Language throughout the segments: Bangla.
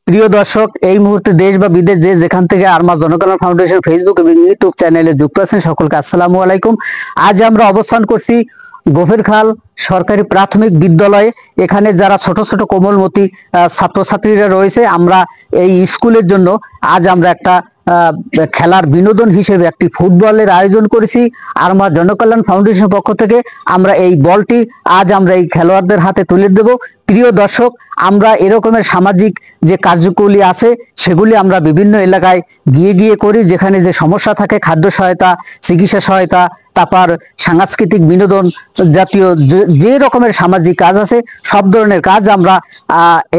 প্রিয় দর্শক, এই মুহূর্তে দেশ বা বিদেশ যে যেখান থেকে আরমা জনকল্যাণ ফাউন্ডেশন ফেসবুক এবং ইউটিউব চ্যানেলে যুক্ত আছেন সকলকে আসসালামু আলাইকুম। আজ আমরা অবস্থান করছি গভীরখাল সরকারি প্রাথমিক বিদ্যালয়ে। এখানে যারা ছোট ছোট কোমলমতি ছাত্রছাত্রীরা রয়েছে, আমরা এই স্কুলের জন্য আজ আমরা একটা খেলার বিনোদন হিসেবে একটি ফুটবলের আয়োজন করেছি। আরমা জনকল্যাণ ফাউন্ডেশন পক্ষ থেকে আমরা এই বলটি আজ আমরা এই খেলোয়াড়দের হাতে তুলে দেব। প্রিয় দর্শক, আমরা এরকমের সামাজিক যে কার্যকরী আছে সেগুলি আমরা বিভিন্ন এলাকায় গিয়ে গিয়ে করি, যেখানে যে সমস্যা থাকে, খাদ্য সহায়তা, চিকিৎসা সহায়তা, তারপর সাংস্কৃতিক বিনোদন জাতীয় যে রকমের সামাজিক কাজ আছে সব ধরনের কাজ আমরা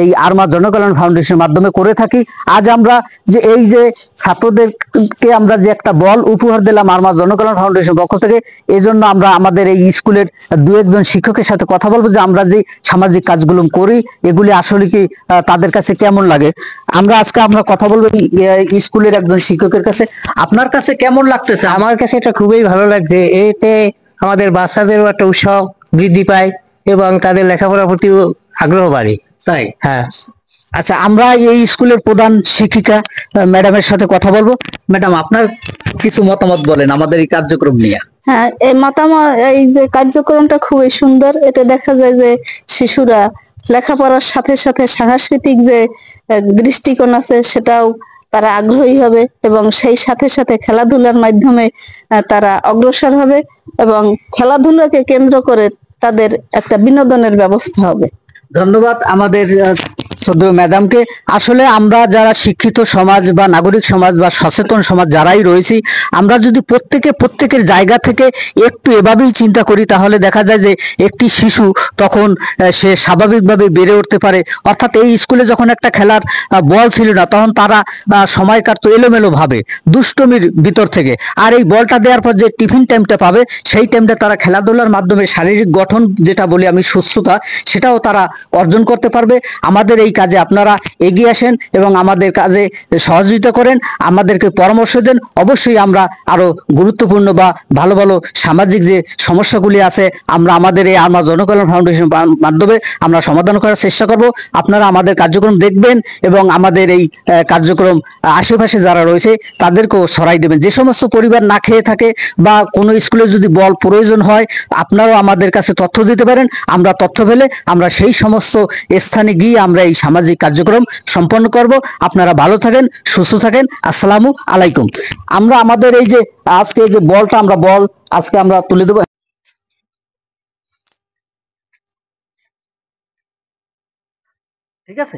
এই আরমা জনকল্যাণ ফাউন্ডেশনের মাধ্যমে করে থাকি। আজ আমরা যে এই যে ছাত্রদেরকে আমরা যে একটা বল উপহার দিলাম আরমা জনকল্যাণ ফাউন্ডেশন পক্ষ থেকে, এই জন্য আমরা আমাদের এই স্কুলের দু একজন শিক্ষকের সাথে কথা বলবো যে আমরা যে সামাজিক কাজগুলো করি এগুলি আসলে কি তাদের কাছে কেমন লাগে। আমরা কথা বলবো স্কুলের একজন শিক্ষকের কাছে। আপনার কাছে কেমন লাগতেছে? আমার কাছে এটা খুবই ভালো লাগছে। এতে আমাদের বাচ্চাদেরও একটা উৎসাহ বৃদ্ধি পায় এবং তাদের লেখাপড়ার প্রতি আগ্রহ বাড়ে। তাই? হ্যাঁ। আচ্ছা, আমরা এই স্কুলের প্রধান শিক্ষিকা ম্যাডামের সাথে কথা বলবো। ম্যাডাম, আপনার কিছু মতামত বলেন আমাদের এই কার্যক্রম নিয়ে। হ্যাঁ, এই মতামত, এই যে কার্যক্রমটা খুবই সুন্দর। এতে দেখা যায় যে শিশুরা লেখাপড়ার সাথে সাথে সাংস্কৃতিক যে দৃষ্টিকোণ আছে সেটাও তারা আগ্রহী হবে এবং সেই সাথে সাথে খেলাধুলার মাধ্যমে তারা অগ্রসর হবে এবং খেলাধুলাকে কেন্দ্র করে তাদের একটা বিনোদনের ব্যবস্থা হবে। ধন্যবাদ আমাদের শ্রদ্ধেয় ম্যাডামকে। আসলে আমরা যারা শিক্ষিত সমাজ বা নাগরিক সমাজ বা সচেতন সমাজ যারাই রয়েছি, আমরা যদি প্রত্যেকের জায়গা থেকে একটু এভাবেই চিন্তা করি তাহলে দেখা যায় যে একটি শিশু তখন সে স্বাভাবিকভাবে বেড়ে উঠতে পারে। অর্থাৎ এই স্কুলে যখন একটা খেলার বল ছিল না, তখন তারা সময় কাটতো এলোমেলো ভাবে দুষ্টমির ভিতর থেকে। আর এই বলটা দেওয়ার পর যে টিফিন টাইমটা পাবে, সেই টাইমটা তারা খেলাধুলার মাধ্যমে শারীরিক গঠন, যেটা বলি আমি সুস্থতা, সেটাও তারা অর্জন করতে পারবে। আমাদের এই কাজে আপনারা এগিয়ে আসেন এবং আমাদের কাজে সহযোগিতা করেন, আমাদেরকে পরামর্শ দেন। অবশ্যই আমরা আরো গুরুত্বপূর্ণ বা ভালো ভালো সামাজিক যে সমস্যাগুলি আছে আমরা আমাদের এই আরমা জনকল্যাণ ফাউন্ডেশন মাধ্যমে আমরা সমাধান করার চেষ্টা করব। আপনারা আমাদের কার্যক্রম দেখবেন এবং আমাদের এই কার্যক্রম আশেপাশে যারা রয়েছে তাদেরকেও ছড়াই দেবেন। যে সমস্ত পরিবার না খেয়ে থাকে বা কোনো স্কুলে যদি বল প্রয়োজন হয়, আপনারাও আমাদের কাছে তথ্য দিতে পারেন। আমরা তথ্য পেলে আমরা সেই সমস্ত স্থানে গিয়ে আমরা এই সামাজিক কার্যক্রম সম্পন্ন করব। আপনারা ভালো থাকেন, সুস্থ থাকেন। আসসালামু আলাইকুম। আমরা আমাদের এই যে আজকে যে বলটা আজকে আমরা তুলে দেবো। ঠিক আছে।